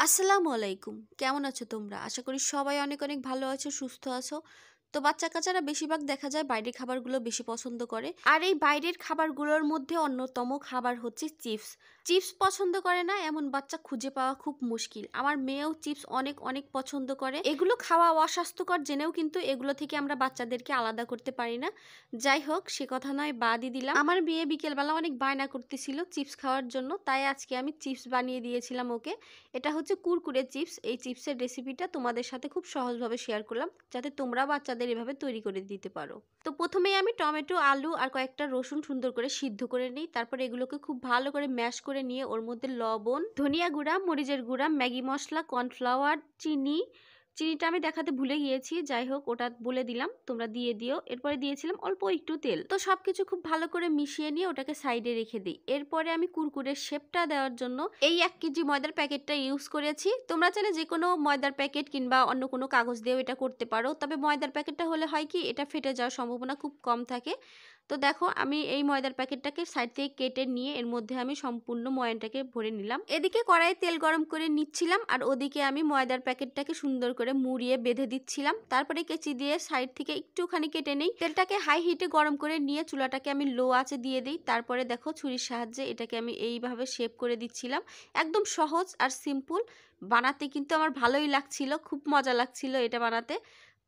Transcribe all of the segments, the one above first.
আসসালামু আলাইকুম। কেমন আছো তোমরা? আশা করি সবাই অনেক অনেক ভালো আছো, সুস্থ আছো। তো বাচ্চা-কাচ্চারা বেশিরভাগ দেখা যায় বাইরের খাবারগুলো বেশি পছন্দ করে। আর এই বাইরের খাবারগুলোর মধ্যে অন্যতম খাবার হচ্ছে চিপস। চিপস পছন্দ করে না এমন বাচ্চা খুঁজে পাওয়া খুব মুশকিল। আমার মেয়েও চিপস অনেক অনেক পছন্দ করে। এগুলো খাওয়া অস্বাস্থ্যকর জেনেও কিন্তু এগুলো থেকে আমরা বাচ্চাদেরকে আলাদা করতে পারি না। যাই হোক, সে কথা নয়, বাদই দিলাম। আমার মেয়ে বিকেলবেলা অনেক বায়না করতেছিল চিপস খাওয়ার জন্য, তাই আজকে আমি চিপস বানিয়ে দিয়েছিলাম ওকে। এটা হচ্ছে কুরকুরে চিপস। এই চিপসের রেসিপিটা তোমাদের সাথে খুব সহজভাবে শেয়ার করলাম, যাতে তোমরা বাচ্চাদের এভাবে তৈরি করে দিতে পারো। তো প্রথমেই আমি টমেটো, আলু আর কয়েকটা রসুন সুন্দর করে সিদ্ধ করে নিই। তারপর এগুলোকে খুব ভালো করে ম্যাশ করে নিয়ে ওর মধ্যে লবণ, ধনিয়া গুঁড়া, মরিচের গুঁড়া, ম্যাগি মশলা, কর্নফ্লাওয়ার, চিনিটা আমি দেখাতে ভুলে গিয়েছি, যাই হোক ওটা বলে দিলাম, তোমরা দিয়ে দিও। এরপরে দিয়েছিলাম অল্প একটু তেল। তো সবকিছু খুব ভালো করে মিশিয়ে নিয়ে ওটাকে সাইডে রেখে দিই। এরপরে আমি কুরকুরের শেপটা দেওয়ার জন্য এই 1 কেজি ময়দার প্যাকেটটা ইউজ করেছি। তোমরা চাইলে যে কোনো ময়দার প্যাকেট কিংবা অন্য কোনো কাগজ দিয়েও এটা করতে পারো, তবে ময়দার প্যাকেটটা হলে হয় কি, এটা ফেটে যাওয়ার সম্ভাবনা খুব কম থাকে। তো দেখো, আমি এই ময়দার প্যাকেটটাকে সাইড থেকে কেটে নিয়ে এর মধ্যে আমি সম্পূর্ণ ময়ানটাকে ভরে নিলাম। এদিকে কড়াইয়ে তেল গরম করে নিচ্ছিলাম, আর ওদিকে আমি ময়দার প্যাকেটটাকে সুন্দর করে মুড়িয়ে বেঁধে দিচ্ছিলাম। তারপরে কেচি দিয়ে সাইড থেকে একটুখানি কেটে নেই। তেলটাকে হাই হিটে গরম করে নিয়ে চুলাটাকে আমি লো আঁচে দিয়ে দিই। তারপরে দেখো, ছুরির সাহায্যে এটাকে আমি এইভাবে শেপ করে দিচ্ছিলাম। একদম সহজ আর সিম্পল, বানাতে কিন্তু আমার ভালোই লাগছিল, খুব মজা লাগছিল এটা বানাতে।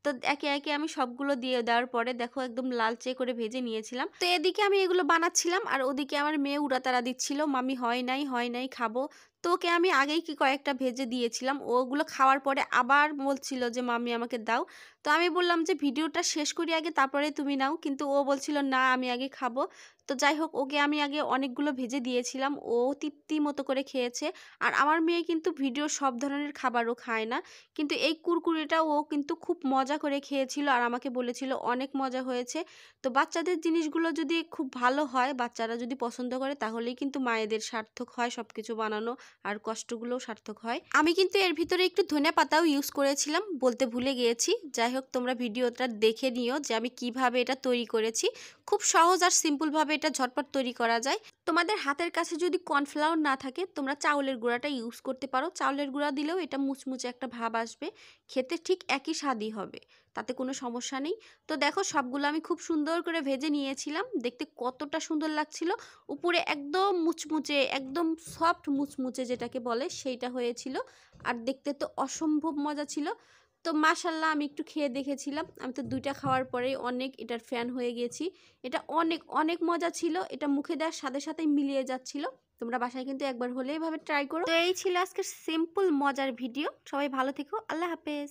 তো একে একে আমি সবগুলো দিয়ে দেওয়ার পরে দেখো একদম লালচে করে ভেজে নিয়েছিলাম। তো এদিকে আমি এগুলো বানাচ্ছিলাম, আর ওদিকে আমার মেয়ে উড়াতাড়া দিচ্ছিল, মামি হয় নাই খাবো। তো ওকে আমি আগেই কি কয়েকটা ভেজে দিয়েছিলাম, ওগুলো খাওয়ার পরে আবার বলছিল যে মামি আমাকে দাও। তো আমি বললাম যে ভিডিওটা শেষ করি আগে, তারপরে তুমি নাও, কিন্তু ও বলছিল না আমি আগে খাবো। তো যাই হোক, ওকে আমি আগে অনেকগুলো ভেজে দিয়েছিলাম, ও তৃপ্তি মতো করে খেয়েছে। আর আমার মেয়ে কিন্তু ভিডিওর সব ধরনের খাবারও খায় না, কিন্তু এই কুরকুরেটা ও কিন্তু খুব মজা করে খেয়েছিল আর আমাকে বলেছিল অনেক মজা হয়েছে। তো বাচ্চাদের জিনিসগুলো যদি খুব ভালো হয়, বাচ্চারা যদি পছন্দ করে, তাহলেই কিন্তু মায়েদের সার্থক হয় সবকিছু বানানো, আর কষ্টগুলোও সার্থক হয়। আমি কিন্তু এর ভিতরে একটু ধনিয়া পাতাও ইউজ করেছিলাম, বলতে ভুলে গিয়েছি। যাই হোক, তোমরা ভিডিওটা দেখে নিও যে আমি কিভাবে এটা তৈরি করেছি। খুব সহজ আর সিম্পলভাবে এটা ঝটপট তৈরি করা যায়। তোমাদের হাতের কাছে যদি কর্নফ্লাওয়ার না থাকে, তোমরা চাউলের গুঁড়াটা ইউজ করতে পারো। চাউলের গুঁড়া দিলেও এটা মুচমুচে একটা ভাব আসবে, খেতে ঠিক একই স্বাদই হবে, তাতে কোনো সমস্যা নেই। তো দেখো, সবগুলো আমি খুব সুন্দর করে ভেজে নিয়েছিলাম, দেখতে কতটা সুন্দর লাগছিল। উপরে একদম মুচমুচে, একদম সফট মুচমুচে যেটাকে বলে, সেইটা হয়েছিল। আর দেখতে তো অসম্ভব মজা ছিল। তো মাশাল্লাহ, আমি একটু খেয়ে দেখেছিলাম, আমি তো 2টা খাওয়ার পরেই অনেক এটার ফ্যান হয়ে গেছি। এটা অনেক অনেক মজা ছিল, এটা মুখে দেওয়ার সাথে সাথেই মিলিয়ে যাচ্ছিল। তোমরা বাসায় কিন্তু একবার হলে এভাবে ট্রাই করো। তো এই ছিল আজকের সিম্পল মজার ভিডিও। সবাই ভালো থেকো, আল্লাহ হাফেজ।